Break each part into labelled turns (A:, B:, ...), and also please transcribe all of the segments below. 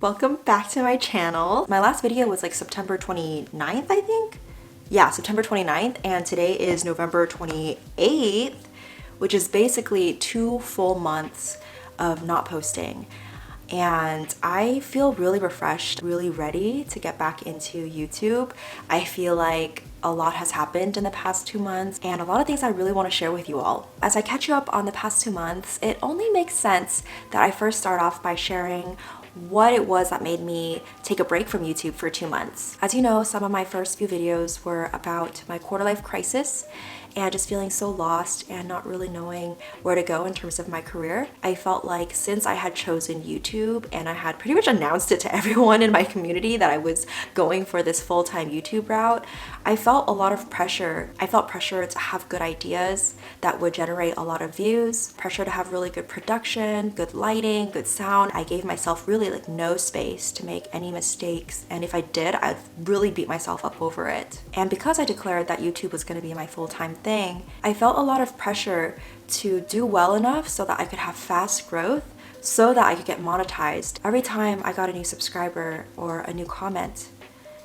A: Welcome back to my channel. My last video was like September 29th, I think? Yeah, September 29th, and today is November 28th, which is basically 2 full months of not posting. And I feel really refreshed, really ready to get back into YouTube. I feel like a lot has happened in the past 2 months and a lot of things I really want to share with you all. As I catch you up on the past 2 months, it only makes sense that I first start off by sharing what it was that made me take a break from YouTube for 2 months. As you know, some of my first few videos were about my quarter life crisis and just feeling so lost and not really knowing where to go in terms of my career. I felt like since I had chosen YouTube and I had pretty much announced it to everyone in my community that I was going for this full-time YouTube route, I felt a lot of pressure. I felt pressure to have good ideas that would generate a lot of views, pressure to have really good production, good lighting, good sound. I gave myself really like no space to make any mistakes, and if I did, I'd really beat myself up over it. And because I declared that YouTube was going to be my full-time thing, I felt a lot of pressure to do well enough so that I could have fast growth, so that I could get monetized. Every time I got a new subscriber or a new comment,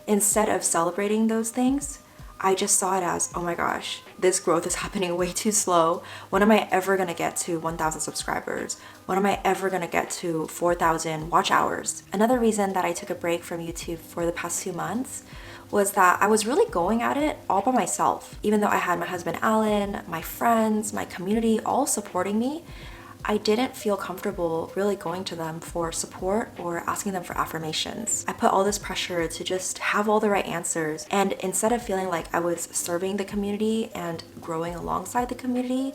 A: instead of celebrating those things, I just saw it as, oh my gosh, this growth is happening way too slow. When am I ever gonna get to 1,000 subscribers? When am I ever gonna get to 4,000 watch hours? Another reason that I took a break from YouTube for the past 2 months was that I was really going at it all by myself. Even though I had my husband Alan, my friends, my community all supporting me, I didn't feel comfortable really going to them for support or asking them for affirmations. I put all this pressure to just have all the right answers, and instead of feeling like I was serving the community and growing alongside the community,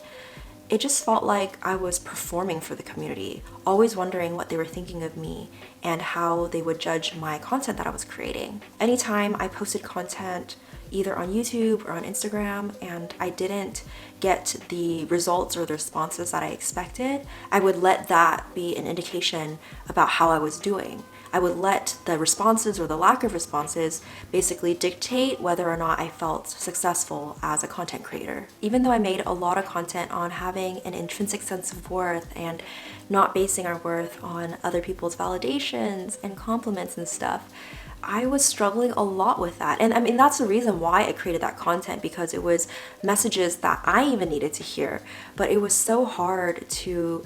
A: it just felt like I was performing for the community, always wondering what they were thinking of me and how they would judge my content that I was creating. Anytime I posted content either on YouTube or on Instagram and I didn't get the results or the responses that I expected, I would let that be an indication about how I was doing. I would let the responses or the lack of responses basically dictate whether or not I felt successful as a content creator. Even though I made a lot of content on having an intrinsic sense of worth and not basing our worth on other people's validations and compliments and stuff, I was struggling a lot with that. And I mean, that's the reason why I created that content, because it was messages that I even needed to hear. But it was so hard to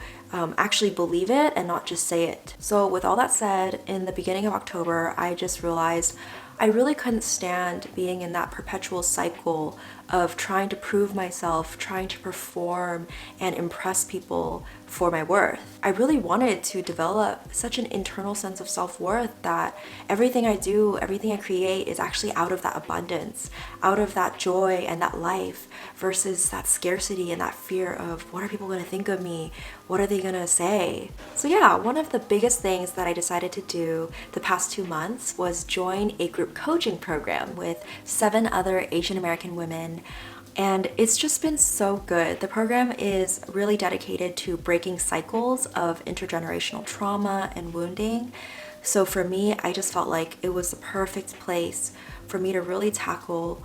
A: actually believe it and not just say it. So with all that said, in the beginning of October, I just realized I really couldn't stand being in that perpetual cycle of trying to prove myself, trying to perform and impress people for my worth. I really wanted to develop such an internal sense of self-worth that everything I do, everything I create is actually out of that abundance, out of that joy and that life, versus that scarcity and that fear of what are people gonna think of me? What are they gonna say? So yeah, one of the biggest things that I decided to do the past 2 months was join a group coaching program with 7 other Asian American women. And it's just been so good. The program is really dedicated to breaking cycles of intergenerational trauma and wounding. So for me, I just felt like it was the perfect place for me to really tackle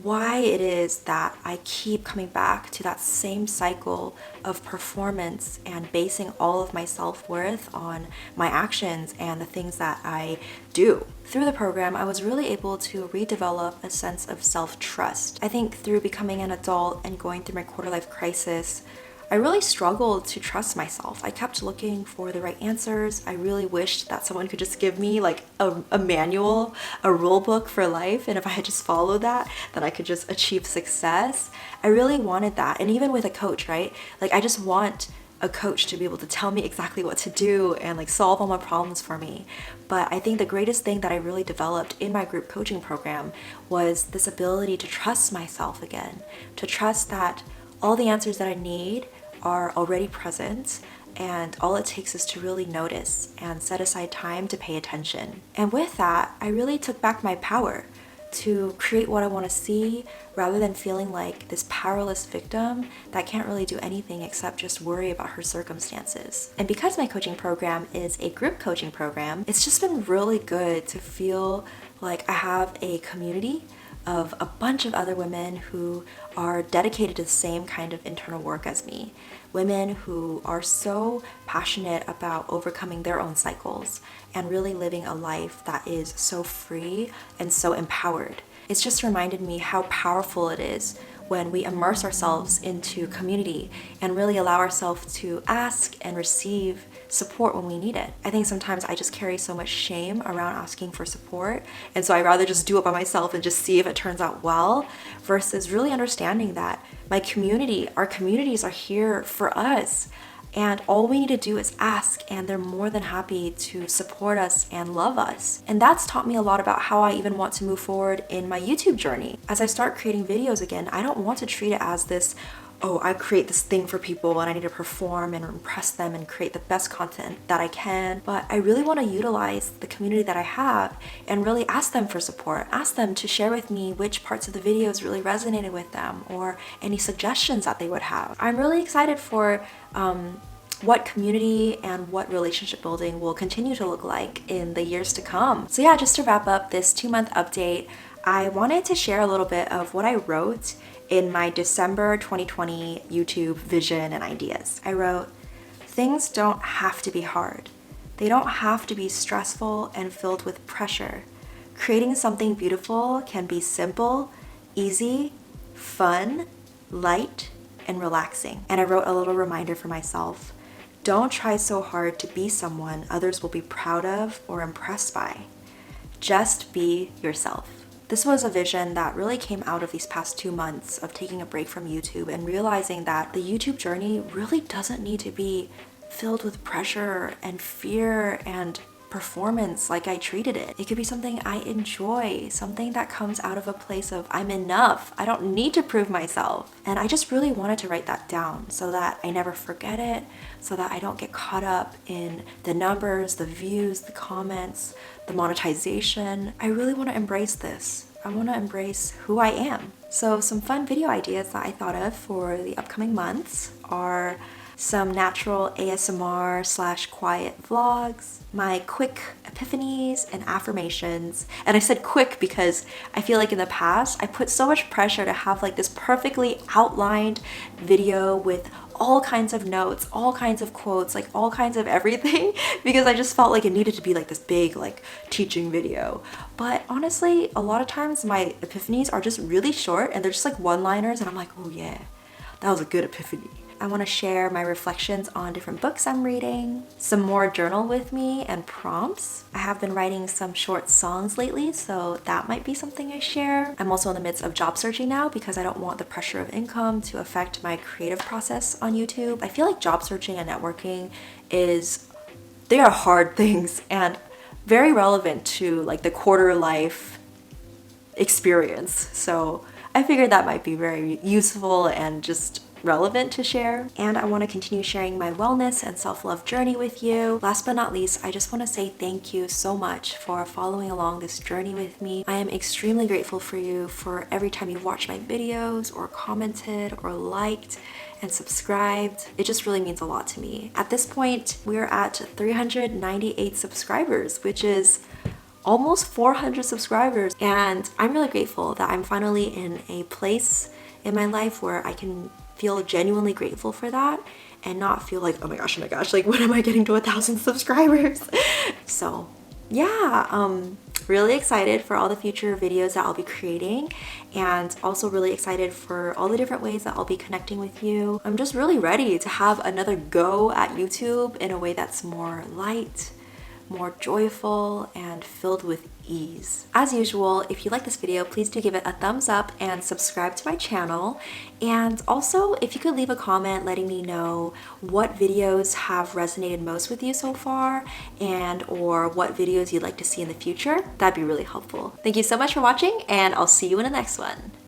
A: why it is that I keep coming back to that same cycle of performance and basing all of my self-worth on my actions and the things that I do. Through the program, I was really able to redevelop a sense of self-trust. I think through becoming an adult and going through my quarter life crisis, I really struggled to trust myself. I kept looking for the right answers. I really wished that someone could just give me like a manual, a rule book for life, and if I had just followed that, then I could just achieve success. I really wanted that. And even with a coach, right? Like I just want a coach to be able to tell me exactly what to do and like solve all my problems for me. But I think the greatest thing that I really developed in my group coaching program was this ability to trust myself again, to trust that all the answers that I need are already present, and all it takes is to really notice and set aside time to pay attention. And with that, I really took back my power to create what I want to see, rather than feeling like this powerless victim that can't really do anything except just worry about her circumstances. And because my coaching program is a group coaching program, it's just been really good to feel like I have a community of a bunch of other women who are dedicated to the same kind of internal work as me. Women who are so passionate about overcoming their own cycles and really living a life that is so free and so empowered. It's just reminded me how powerful it is when we immerse ourselves into community and really allow ourselves to ask and receive support when we need it. I think sometimes I just carry so much shame around asking for support, and so I'd rather just do it by myself and just see if it turns out well, versus really understanding that my community, our communities are here for us. And all we need to do is ask, and they're more than happy to support us and love us. And that's taught me a lot about how I even want to move forward in my YouTube journey. As I start creating videos again, I don't want to treat it as this, oh, I create this thing for people and I need to perform and impress them and create the best content that I can. But I really want to utilize the community that I have and really ask them for support. Ask them to share with me which parts of the videos really resonated with them or any suggestions that they would have. I'm really excited for what community and what relationship building will continue to look like in the years to come. So yeah, just to wrap up this 2-month update, I wanted to share a little bit of what I wrote in my December 2020 YouTube vision and ideas. I wrote, things don't have to be hard. They don't have to be stressful and filled with pressure. Creating something beautiful can be simple, easy, fun, light, and relaxing. And I wrote a little reminder for myself. Don't try so hard to be someone others will be proud of or impressed by. Just be yourself. This was a vision that really came out of these past 2 months of taking a break from YouTube and realizing that the YouTube journey really doesn't need to be filled with pressure and fear and performance like I treated it. It could be something I enjoy, something that comes out of a place of I'm enough. I don't need to prove myself. And I just really wanted to write that down so that I never forget it, so that I don't get caught up in the numbers, the views, the comments, the monetization. I really want to embrace this. I want to embrace who I am. So some fun video ideas that I thought of for the upcoming months are some natural ASMR / quiet vlogs, my quick epiphanies and affirmations. And I said quick because I feel like in the past I put so much pressure to have like this perfectly outlined video with all kinds of notes, all kinds of quotes, like all kinds of everything, because I just felt like it needed to be like this big like teaching video. But honestly, a lot of times my epiphanies are just really short and they're just like one-liners and I'm like, oh yeah, that was a good epiphany. I want to share my reflections on different books I'm reading, some more journal with me and prompts. I have been writing some short songs lately, so that might be something I share. I'm also in the midst of job searching now because I don't want the pressure of income to affect my creative process on YouTube. I feel like job searching and networking they are hard things and very relevant to like the quarter life experience. So I figured that might be very useful and just relevant to share. And I want to continue sharing my wellness and self-love journey with you. Last but not least, I just want to say thank you so much for following along this journey with me. I am extremely grateful for you for every time you watched my videos or commented or liked and subscribed. It just really means a lot to me. At this point, we're at 398 subscribers, which is almost 400 subscribers. And I'm really grateful that I'm finally in a place in my life where I can feel genuinely grateful for that and not feel like, oh my gosh, like when am I getting to 1,000 subscribers? So yeah, really excited for all the future videos that I'll be creating and also really excited for all the different ways that I'll be connecting with you. I'm just really ready to have another go at YouTube in a way that's more light, more joyful, and filled with ease. As usual, if you like this video, please do give it a thumbs up and subscribe to my channel. And also, if you could leave a comment letting me know what videos have resonated most with you so far and or what videos you'd like to see in the future, that'd be really helpful. Thank you so much for watching and I'll see you in the next one.